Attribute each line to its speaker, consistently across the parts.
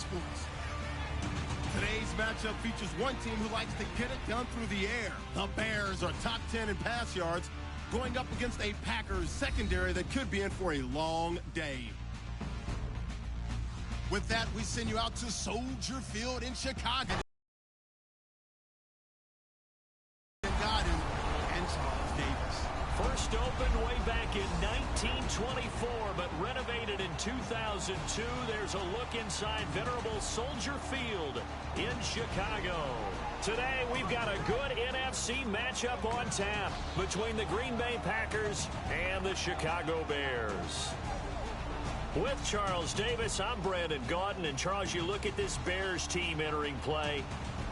Speaker 1: sports. Today's matchup features one team who likes to get it done through the air. The Bears are top 10 in pass yards, going up against a Packers secondary that could be in for a long day. With that, we send you out to Soldier Field in Chicago.
Speaker 2: First opened way back in 1924, but renovated in 2002. There's a look inside venerable Soldier Field in Chicago. Today, we've got a good NFC matchup on tap between the Green Bay Packers and the Chicago Bears. With Charles Davis, I'm Brandon Gaudin. And Charles, you look at this Bears team entering play.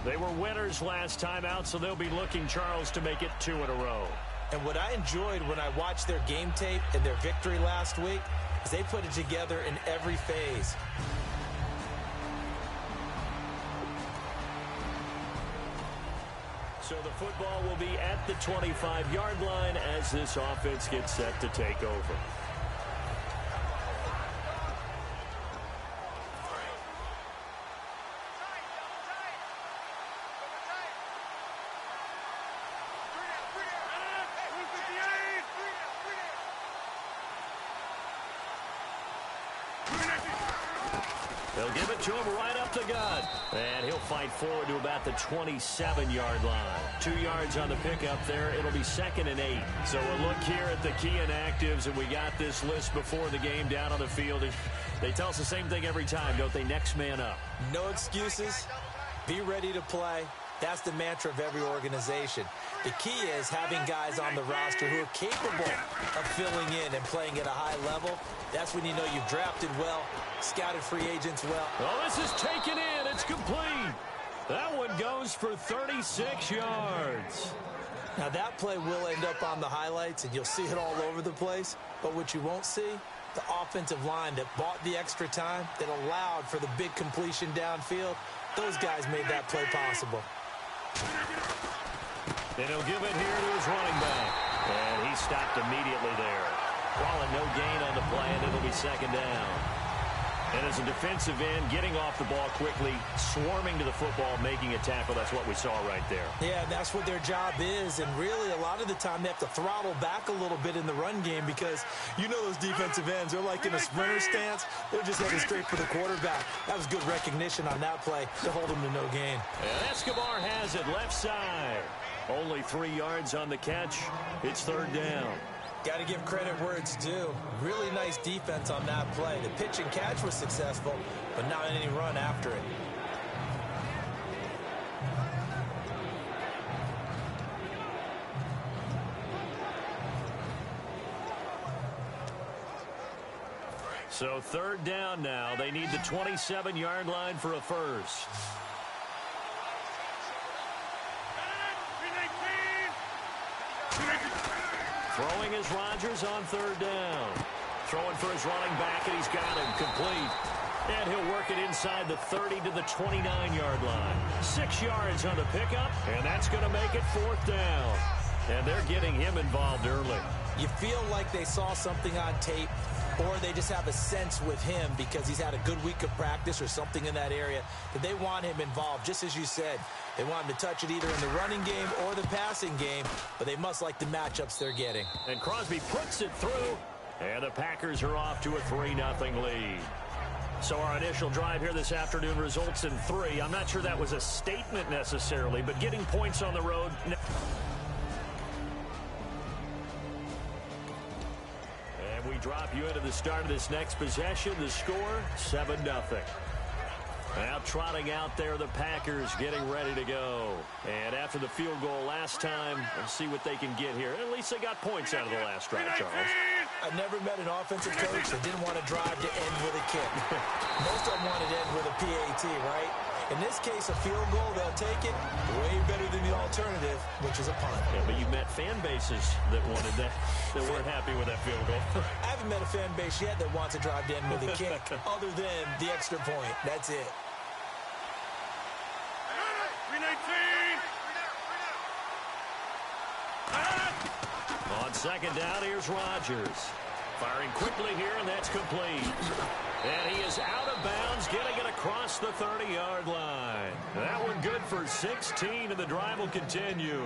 Speaker 2: They were winners last time out, so they'll be looking, Charles, to make it 2 in a row.
Speaker 3: And what I enjoyed when I watched their game tape and their victory last week is they put it together in every phase.
Speaker 2: So the football will be at the 25-yard line as this offense gets set to take over. They'll give it to him right up the gut. And he'll fight forward to about the 27-yard line. 2 yards on the pickup there. It'll be 2nd and 8. So a look here at the key inactives, and we got this list before the game down on the field. They tell us the same thing every time, don't they? Next man up.
Speaker 3: No excuses. Be ready to play. That's the mantra of every organization. The key is having guys on the roster who are capable of filling in and playing at a high level. That's when you know you've drafted well, scouted free agents well.
Speaker 2: Oh, this is taken in. It's complete. That one goes for 36 yards.
Speaker 3: Now, that play will end up on the highlights, and you'll see it all over the place. But what you won't see, the offensive line that bought the extra time, that allowed for the big completion downfield, those guys made that play possible.
Speaker 2: And he'll give it here to his running back. And he stopped immediately there. Calling no gain on the play, and it'll be 2nd down. And as a defensive end, getting off the ball quickly, swarming to the football, making a tackle, that's what we saw right there.
Speaker 3: Yeah, that's what their job is. And really, a lot of the time, they have to throttle back a little bit in the run game because you know those defensive ends, they're like in a sprinter stance. They're just heading straight for the quarterback. That was good recognition on that play to hold him to no gain.
Speaker 2: And Escobar has it left side. Only 3 yards on the catch. It's 3rd down.
Speaker 3: Got to give credit where it's due. Really nice defense on that play. The pitch and catch was successful, but not any run after it.
Speaker 2: So 3rd down now. They need the 27-yard line for a first. Throwing is Rodgers on 3rd down. Throwing for his running back, and he's got him complete. And he'll work it inside the 30 to the 29-yard line. 6 yards on the pickup, and that's going to make it 4th down. And they're getting him involved early.
Speaker 3: You feel like they saw something on tape, or they just have a sense with him because he's had a good week of practice or something in that area that they want him involved, just as you said. They want him to touch it either in the running game or the passing game, but they must like the matchups they're getting.
Speaker 2: And Crosby puts it through, and the Packers are off to a 3-0 lead. So our initial drive here this afternoon results in 3. I'm not sure that was a statement necessarily, but getting points on the road. And we drop you into the start of this next possession. The score, 7-0. Now trotting out there, the Packers getting ready to go. And after the field goal last time, we'll see what they can get here. At least they got points out of the last drive, Charles.
Speaker 3: I've never met an offensive coach that didn't want to drive to end with a kick. Most of them wanted to end with a PAT, right? In this case, a field goal, they'll take it way better than the alternative, which is a punt.
Speaker 2: Yeah, but you met fan bases that wanted that, that weren't happy with that field goal.
Speaker 3: I haven't met a fan base yet that wants to drive to end with a kick other than the extra point. That's it.
Speaker 2: On 2nd down, here's Rodgers. Firing quickly here, and that's complete. And he is out of bounds, getting it across across the 30-yard line. That one good for 16, and the drive will continue.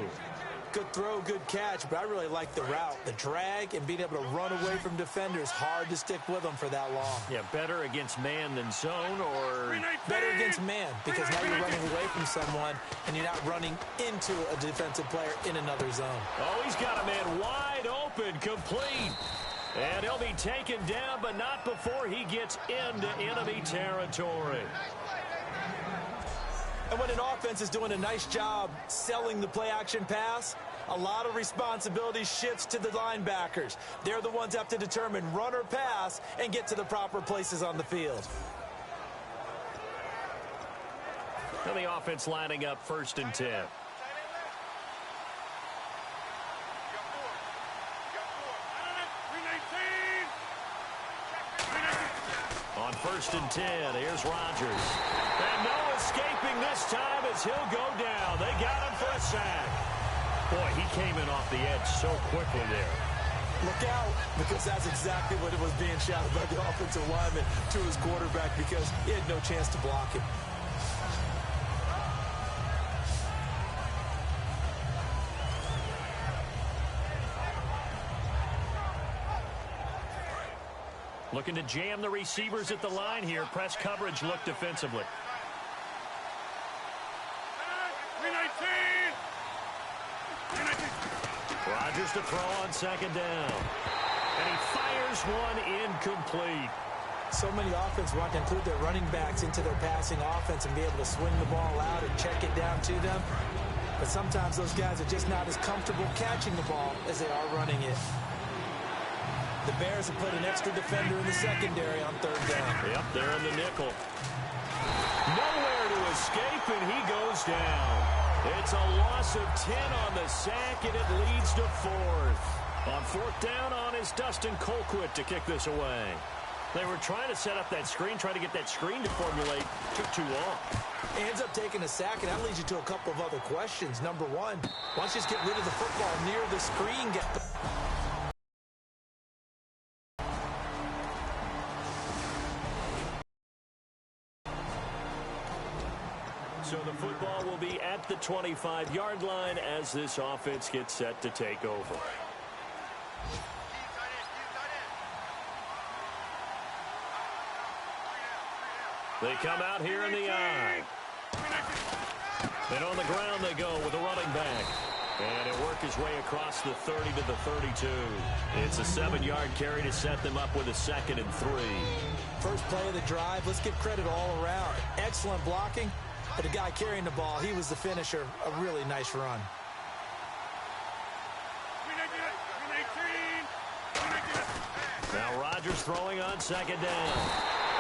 Speaker 3: Good throw, good catch, but I really like the route. The drag and being able to run away from defenders, hard to stick with them for that long.
Speaker 2: Yeah, better against man than zone, or
Speaker 3: better against man, because now you're running away from someone and you're not running into a defensive player in another zone.
Speaker 2: Oh, he's got a man wide open, complete. And he'll be taken down, but not before he gets into enemy territory.
Speaker 3: And when an offense is doing a nice job selling the play-action pass, a lot of responsibility shifts to the linebackers. They're the ones that have to determine run or pass and get to the proper places on the field.
Speaker 2: And the offense lining up 1st and 10. On 1st and 10, here's Rodgers. And no escaping this time as he'll go down. They got him for a sack. Boy, he came in off the edge so quickly there.
Speaker 3: Look out, because that's exactly what it was being shouted by the offensive lineman to his quarterback, because he had no chance to block him.
Speaker 2: Looking to jam the receivers at the line here. Press coverage look defensively. Rodgers to throw on 2nd down. And he fires one incomplete.
Speaker 3: So many offenses want to include their running backs into their passing offense and be able to swing the ball out and check it down to them. But sometimes those guys are just not as comfortable catching the ball as they are running it. The Bears have put an extra defender in the secondary on 3rd down.
Speaker 2: Yep, they're in the nickel. Nowhere to escape, and he goes down. It's a loss of 10 on the sack, and it leads to 4th. On 4th down on is Dustin Colquitt to kick this away. They were trying to set up that screen, trying to get that screen to formulate. Took too long.
Speaker 3: He ends up taking a sack, and that leads you to a couple of other questions. Number one, why don't you just get rid of the football near the screen?
Speaker 2: So the football will be at the 25-yard line as this offense gets set to take over. They come out here in the eye. And on the ground they go with a running back. And it worked his way across the 30 to the 32. It's a 7-yard carry to set them up with a 2nd and 3.
Speaker 3: First play of the drive, let's give credit all around. Excellent blocking. But the guy carrying the ball, he was the finisher. A really nice run.
Speaker 2: Now Rodgers throwing on 2nd down.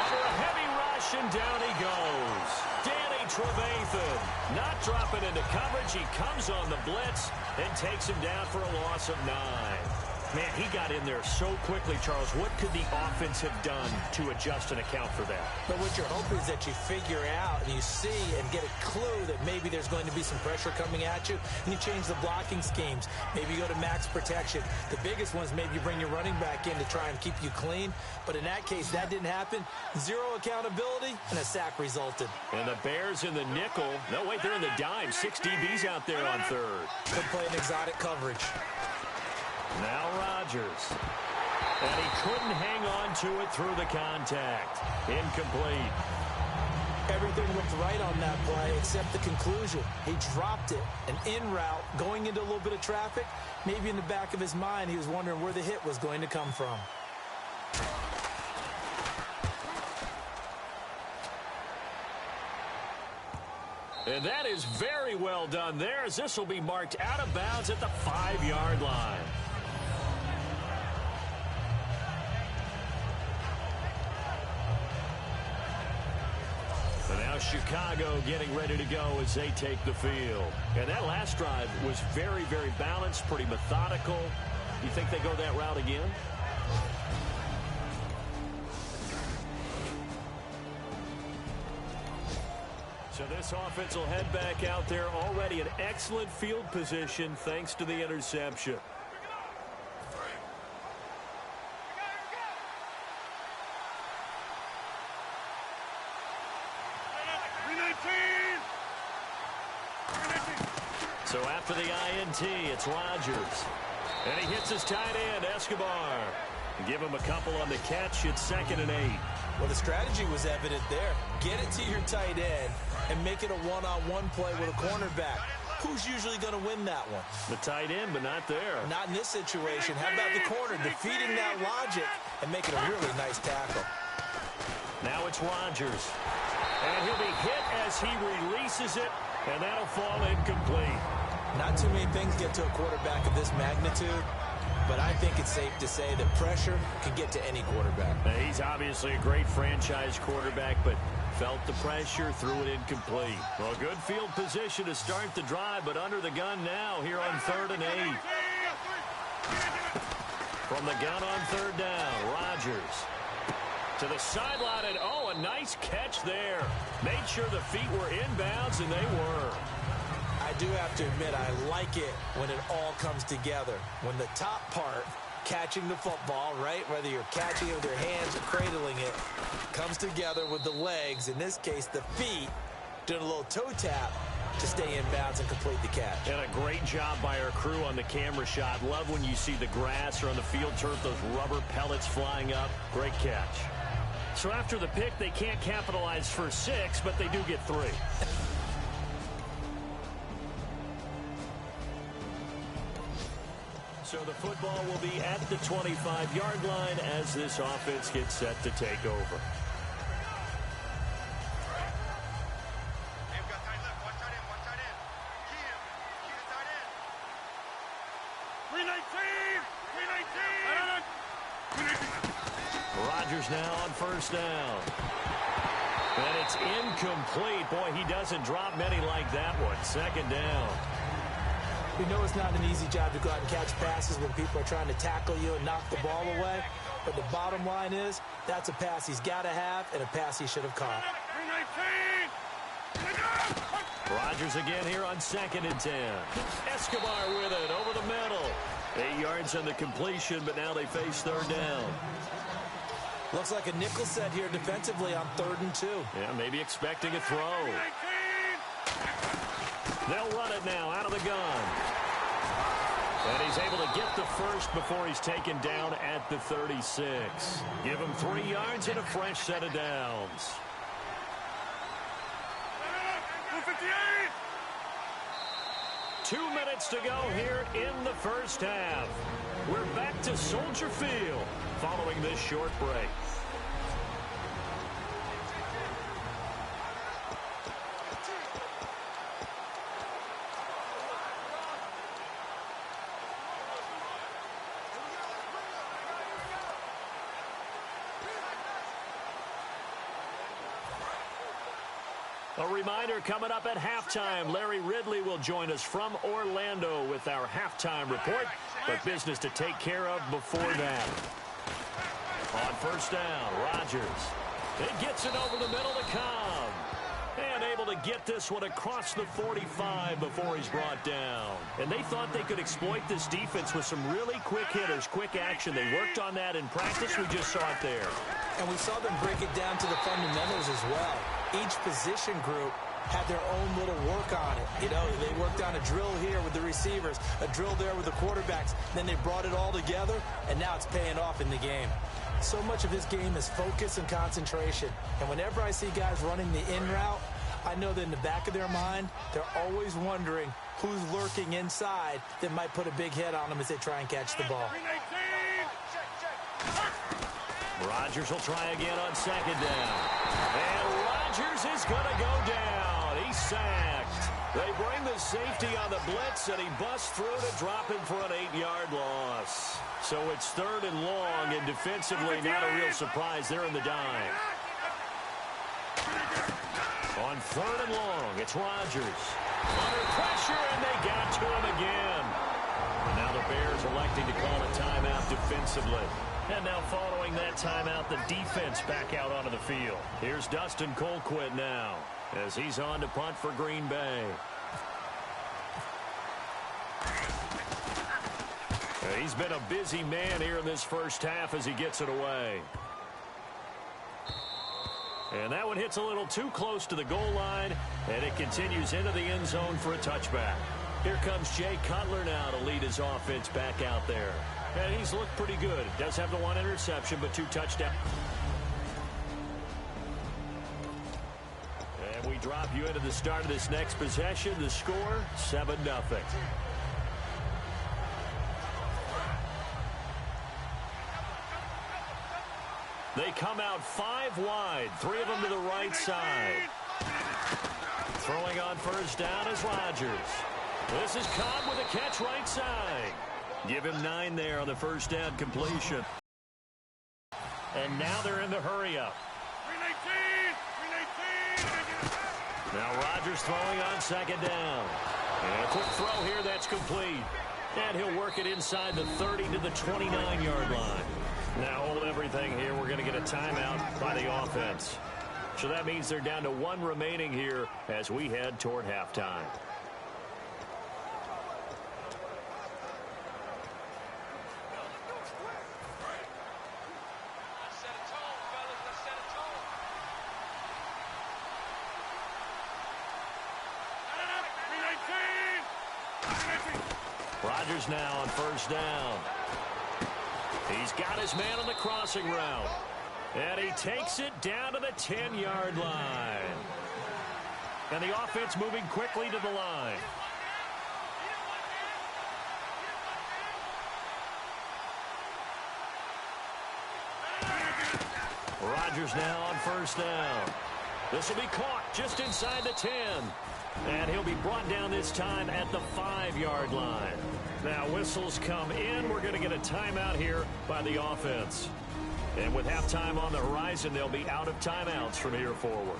Speaker 2: Under a heavy rush, and down he goes. Danny Trevathan not dropping into coverage. He comes on the blitz and takes him down for a loss of 9. Man, he got in there so quickly, Charles. What could the offense have done to adjust and account for that?
Speaker 3: But what you're hoping is that you figure out and you see and get a clue that maybe there's going to be some pressure coming at you, and you change the blocking schemes. Maybe you go to max protection. The biggest one is maybe you bring your running back in to try and keep you clean. But in that case, that didn't happen. Zero accountability, and a sack resulted.
Speaker 2: And the Bears in the nickel. No, wait, they're in the dime. 6 DBs out there on 3rd.
Speaker 3: Could play an exotic coverage.
Speaker 2: Now Rodgers. And he couldn't hang on to it through the contact. Incomplete.
Speaker 3: Everything looked right on that play except the conclusion. He dropped it. An in route, going into a little bit of traffic. Maybe in the back of his mind, he was wondering where the hit was going to come from.
Speaker 2: And that is very well done there, as this will be marked out of bounds at the 5-yard line. And now Chicago getting ready to go as they take the field. And that last drive was very, very balanced, pretty methodical. You think they go that route again? So this offense will head back out there, already in excellent field position thanks to the interception. So after the INT, it's Rodgers. And he hits his tight end, Escobar. Give him a couple on the catch. It's 2nd and 8.
Speaker 3: Well, the strategy was evident there. Get it to your tight end and make it a one-on-one play with a cornerback. Who's usually going to win that one?
Speaker 2: The tight end, but not there.
Speaker 3: Not in this situation. How about the corner defeating that logic and making a really nice tackle?
Speaker 2: Now it's Rodgers. And he'll be hit as he releases it, and that'll fall incomplete.
Speaker 3: Not too many things get to a quarterback of this magnitude, but I think it's safe to say that pressure can get to any quarterback.
Speaker 2: He's obviously a great franchise quarterback, but felt the pressure, threw it incomplete. Well, good field position to start the drive, but under the gun now here on 3rd and 8. From the gun on 3rd down, Rodgers to the sideline, and oh, a nice catch there. Made sure the feet were inbounds, and they were.
Speaker 3: I do have to admit, I like it when it all comes together. When the top part, catching the football, right, whether you're catching it with your hands or cradling it, comes together with the legs, in this case the feet, doing a little toe tap to stay in bounds and complete the catch.
Speaker 2: And a great job by our crew on the camera shot. Love when you see the grass or on the field turf, those rubber pellets flying up. Great catch. So after the pick, they can't capitalize for 6, but they do get 3. So the football will be at the 25-yard line as this offense gets set to take over. Rodgers now on 1st down. And it's incomplete. Boy, he doesn't drop many like that one. 2nd down.
Speaker 3: We know it's not an easy job to go out and catch passes when people are trying to tackle you and knock the ball away. But the bottom line is, that's a pass he's got to have and a pass he should have caught.
Speaker 2: Rodgers again here on 2nd and 10. Escobar with it over the middle. 8 yards on the completion, but now they face 3rd down.
Speaker 3: Looks like a nickel set here defensively on 3rd and 2.
Speaker 2: Yeah, maybe expecting a throw. They'll run it now out of the gun. And he's able to get the first before he's taken down at the 36. Give him 3 yards and a fresh set of downs. 2 minutes to go here in the first half. We're back to Soldier Field following this short break. A reminder, coming up at halftime, Larry Ridley will join us from Orlando with our halftime report, but business to take care of before that. On 1st down, Rodgers. It gets it over the middle to Cobb. And able to get this one across the 45 before he's brought down. And they thought they could exploit this defense with some really quick hitters, quick action. They worked on that in practice. We just saw it there.
Speaker 3: And we saw them break it down to the fundamentals as well. Each position group had their own little work on it. You know, they worked on a drill here with the receivers, a drill there with the quarterbacks. Then they brought it all together, and now it's paying off in the game. So much of this game is focus and concentration. And whenever I see guys running the in route, I know that in the back of their mind, they're always wondering who's lurking inside that might put a big hit on them as they try and catch the ball.
Speaker 2: Rodgers will try again on 2nd down. And Rodgers is going to go down. He's sacked. They bring the safety on the blitz, and he busts through to drop him for an 8-yard loss. So it's 3rd and long, and defensively not a real surprise. They're in the dime. On 3rd and long, it's Rodgers. Under pressure, and they got to him again. And now the Bears electing to call a timeout defensively. And now following that timeout, the defense back out onto the field. Here's Dustin Colquitt now as he's on to punt for Green Bay. He's been a busy man here in this first half as he gets it away. And that one hits a little too close to the goal line, and it continues into the end zone for a touchback. Here comes Jay Cutler now to lead his offense back out there. And he's looked pretty good. Does have the one interception, but 2 touchdowns. And we drop you into the start of this next possession. The score, 7-0. They come out 5 wide, 3 of them to the right side. Throwing on first down is Rodgers. This is Cobb with a catch right side. Give him 9 there on the first down completion. And now they're in the hurry-up. Now Rodgers throwing on second down. And a quick throw here that's complete. And he'll work it inside the 30 to the 29-yard line. Now hold everything here. We're going to get a timeout by the offense. So that means they're down to 1 remaining here as we head toward halftime. Rodgers now on first down. He's got his man on the crossing route. And he takes it down to the 10-yard line. And the offense moving quickly to the line. Rodgers now on first down. This will be caught just inside the 10. And he'll be brought down this time at the 5-yard line. Now whistles come in. We're going to get a timeout here by the offense. And with halftime on the horizon, they'll be out of timeouts from here forward.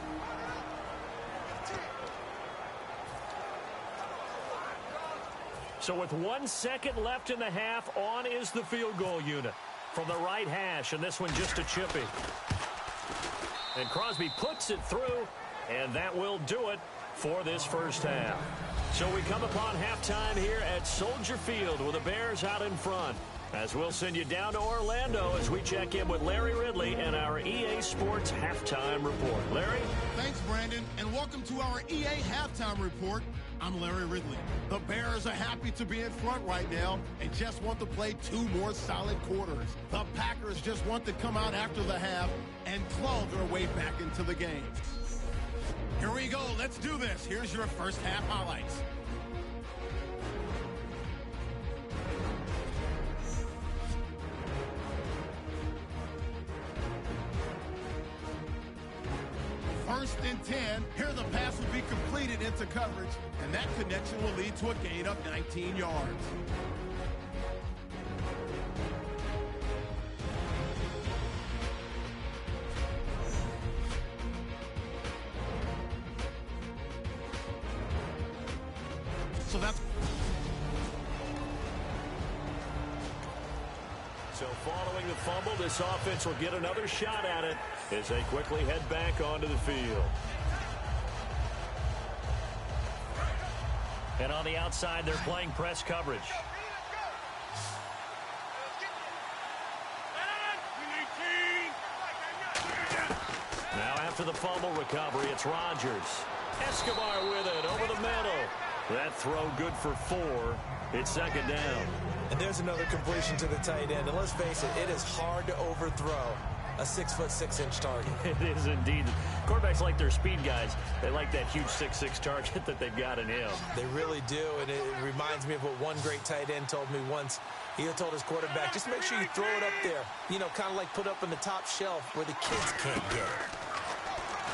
Speaker 2: So with 1 second left in the half, on is the field goal unit from the right hash, and this one just a chippy. And Crosby puts it through, and that will do it for this first half. So we come upon halftime here at Soldier Field with the Bears out in front. As we'll send you down to Orlando as we check in with Larry Ridley and our EA Sports Halftime Report. Larry?
Speaker 1: Thanks, Brandon, and welcome to our EA Halftime Report. I'm Larry Ridley. The Bears are happy to be in front right now and just want to play 2 more solid quarters. The Packers just want to come out after the half and claw their way back into the game. Here we go. Let's do this. Here's your first half highlights. First and 10. Here the pass will be completed into coverage, and that connection will lead to a gain of 19 yards.
Speaker 2: So following the fumble, this offense will get another shot at it as they quickly head back onto the field. And on the outside, they're playing press coverage. Now after the fumble recovery, it's Rodgers. Escobar with it over the middle. That throw good for 4. It's second down.
Speaker 3: And there's another completion to the tight end. And let's face it, it is hard to overthrow a 6'6" target.
Speaker 2: It is indeed. Quarterbacks like their speed guys. They like that huge 6'6" target that they've got in him.
Speaker 3: They really do, and it reminds me of what one great tight end told me once. He told his quarterback, just make sure you throw it up there. You know, kind of like put up on the top shelf where the kids can't get it.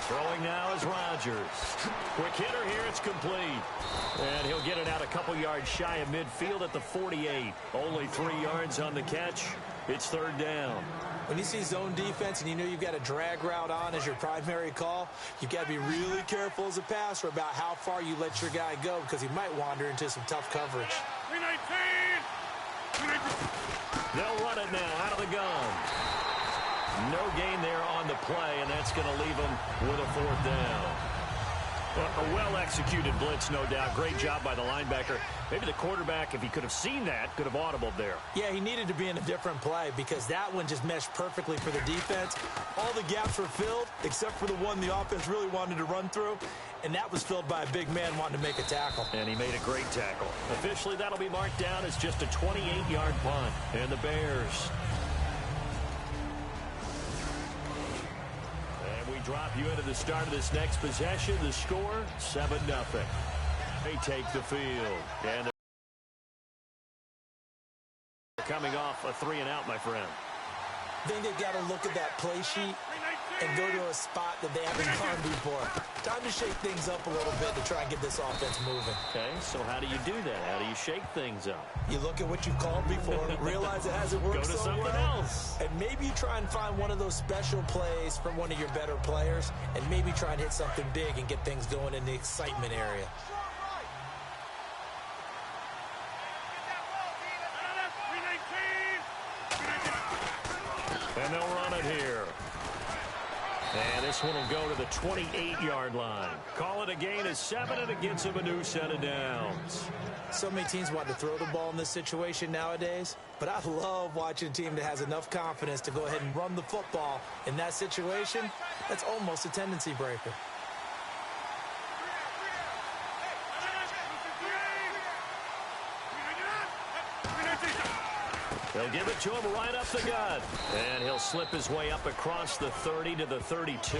Speaker 2: Throwing now is Rodgers. Quick hitter here, it's complete. And he'll get it out a couple yards shy of midfield at the 48. Only 3 yards on the catch. It's third down.
Speaker 3: When you see zone defense and you know you've got a drag route on as your primary call, you've got to be really careful as a passer about how far you let your guy go because he might wander into some tough coverage.
Speaker 2: They'll run it now out of the gun. No gain there on the play, and that's going to leave them with a fourth down. A well-executed blitz, no doubt. Great job by the linebacker. Maybe the quarterback, if he could have seen that, could have audibled there.
Speaker 3: Yeah, he needed to be in a different play because that one just meshed perfectly for the defense. All the gaps were filled except for the one the offense really wanted to run through, and that was filled by a big man wanting to make a tackle.
Speaker 2: And he made a great tackle. Officially, that'll be marked down as just a 28-yard punt. And the Bears. Drop you into the start of this next possession. The score, 7-0. They take the field. And they're coming off a 3-and-out, my friend.
Speaker 3: I think they've got to look at that play sheet and go to a spot that they haven't gone before. Time to shake things up a little bit to try and get this offense moving.
Speaker 2: Okay, so how do you do that? How do you shake things up?
Speaker 3: You look at what you've called before, realize it hasn't worked so well. Go to something else. And maybe you try and find one of those special plays from one of your better players, and maybe try and hit something big and get things going in the excitement area.
Speaker 2: And they'll run it here. And this one will go to the 28-yard line. Call it a gain of 7, and it gets him a new set of downs.
Speaker 3: So many teams want to throw the ball in this situation nowadays, but I love watching a team that has enough confidence to go ahead and run the football in that situation. That's almost a tendency breaker.
Speaker 2: They'll give it to him right up the gut. And he'll slip his way up across the 30 to the 32.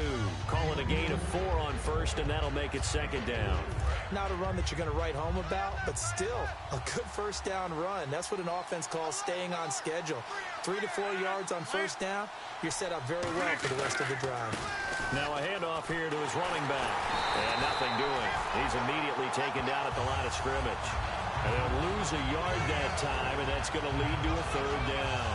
Speaker 2: Call it a gain of 4 on first, and that'll make it 2nd down.
Speaker 3: Not a run that you're going to write home about, but still a good first down run. That's what an offense calls staying on schedule. 3 to 4 yards on first down, you're set up very well for the rest of the drive.
Speaker 2: Now a handoff here to his running back. And nothing doing. He's immediately taken down at the line of scrimmage. And they'll lose a yard that time, and that's going to lead to a 3rd down.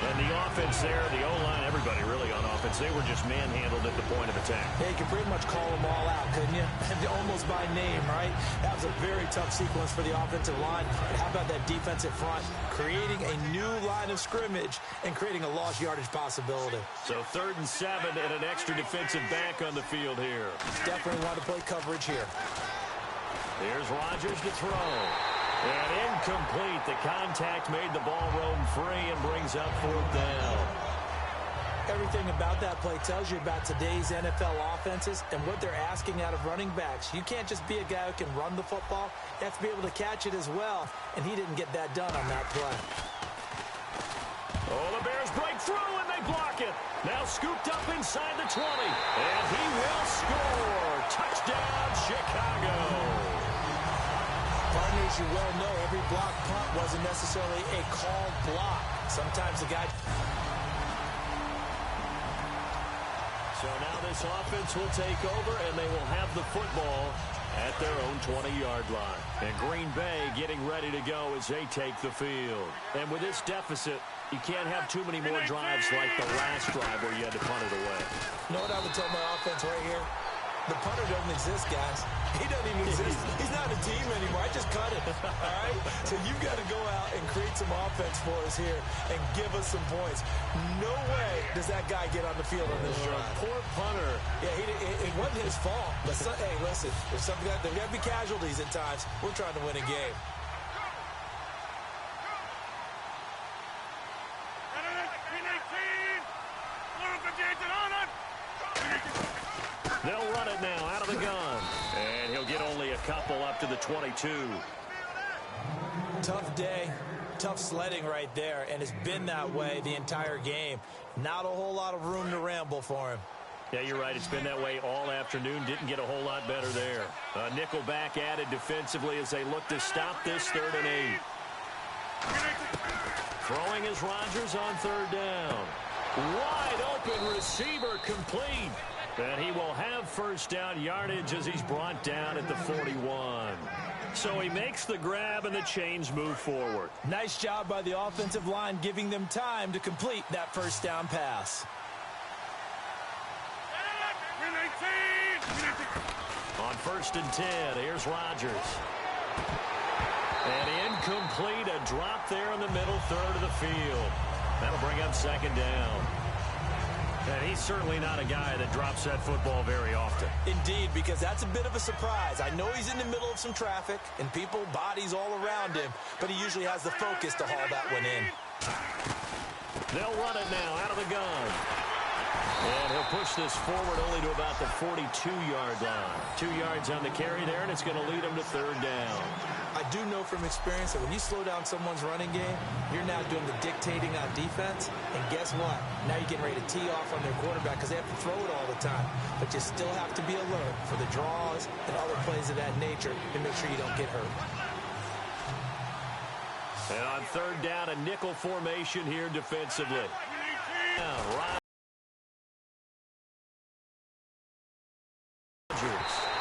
Speaker 2: And the offense there, the O-line, everybody really on offense, they were just manhandled at the point of attack.
Speaker 3: Yeah, you can pretty much call them all out, couldn't you? Almost by name, right? That was a very tough sequence for the offensive line. But how about that defensive front creating a new line of scrimmage and creating a lost yardage possibility?
Speaker 2: So 3rd and 7 and an extra defensive back on the field here.
Speaker 3: Definitely want to play coverage here.
Speaker 2: Here's Rodgers to throw. And incomplete. The contact made the ball roam free and brings up 4th down.
Speaker 3: Everything about that play tells you about today's NFL offenses and what they're asking out of running backs. You can't just be a guy who can run the football. You have to be able to catch it as well, and he didn't get that done on that play.
Speaker 2: Oh, the Bears break through, and they block it. Now scooped up inside the 20. And he will score. Touchdown, Chicago.
Speaker 3: Partners, you well know every block punt wasn't necessarily a called block. Sometimes the guy...
Speaker 2: So now this offense will take over, and they will have the football at their own 20-yard line. And Green Bay getting ready to go as they take the field. And with this deficit, you can't have too many more drives like the last drive where you had to punt it away.
Speaker 3: You know what I would tell my offense right here? The punter doesn't exist, guys. He doesn't even exist. He's not a team anymore. I just cut it, all right? So you've got to go out and create some offense for us here and give us some points. No way does that guy get on the field on this drive.
Speaker 2: Poor punter.
Speaker 3: Yeah, it wasn't his fault. But hey, listen, if something there's got to be casualties at times. We're trying to win a game.
Speaker 2: They'll run it now out of the gun. And he'll get only a couple up to the 22.
Speaker 3: Tough day. Tough sledding right there. And it's been that way the entire game. Not a whole lot of room to ramble for him.
Speaker 2: Yeah, you're right. It's been that way all afternoon. Didn't get a whole lot better there. Nickel back added defensively as they look to stop this 3rd and 8. Throwing is Rodgers on 3rd down. Wide open receiver complete. And he will have first down yardage as he's brought down at the 41. So he makes the grab and the chains move forward.
Speaker 3: Nice job by the offensive line giving them time to complete that first down pass.
Speaker 2: On 1st and 10, here's Rodgers. And incomplete, a drop there in the middle 3rd of the field. That'll bring up 2nd down. And he's certainly not a guy that drops that football very often.
Speaker 3: Indeed, because that's a bit of a surprise. I know he's in the middle of some traffic and people, bodies all around him, but he usually has the focus to haul that one in.
Speaker 2: They'll run it now out of the gun. And he'll push this forward only to about the 42-yard line. 2 yards on the carry there, and it's going to lead him to third down.
Speaker 3: I do know from experience that when you slow down someone's running game, you're now doing the dictating on defense. And guess what? Now you're getting ready to tee off on their quarterback because they have to throw it all the time. But you still have to be alert for the draws and other plays of that nature to make sure you don't get hurt.
Speaker 2: And on third down, a nickel formation here defensively. Right.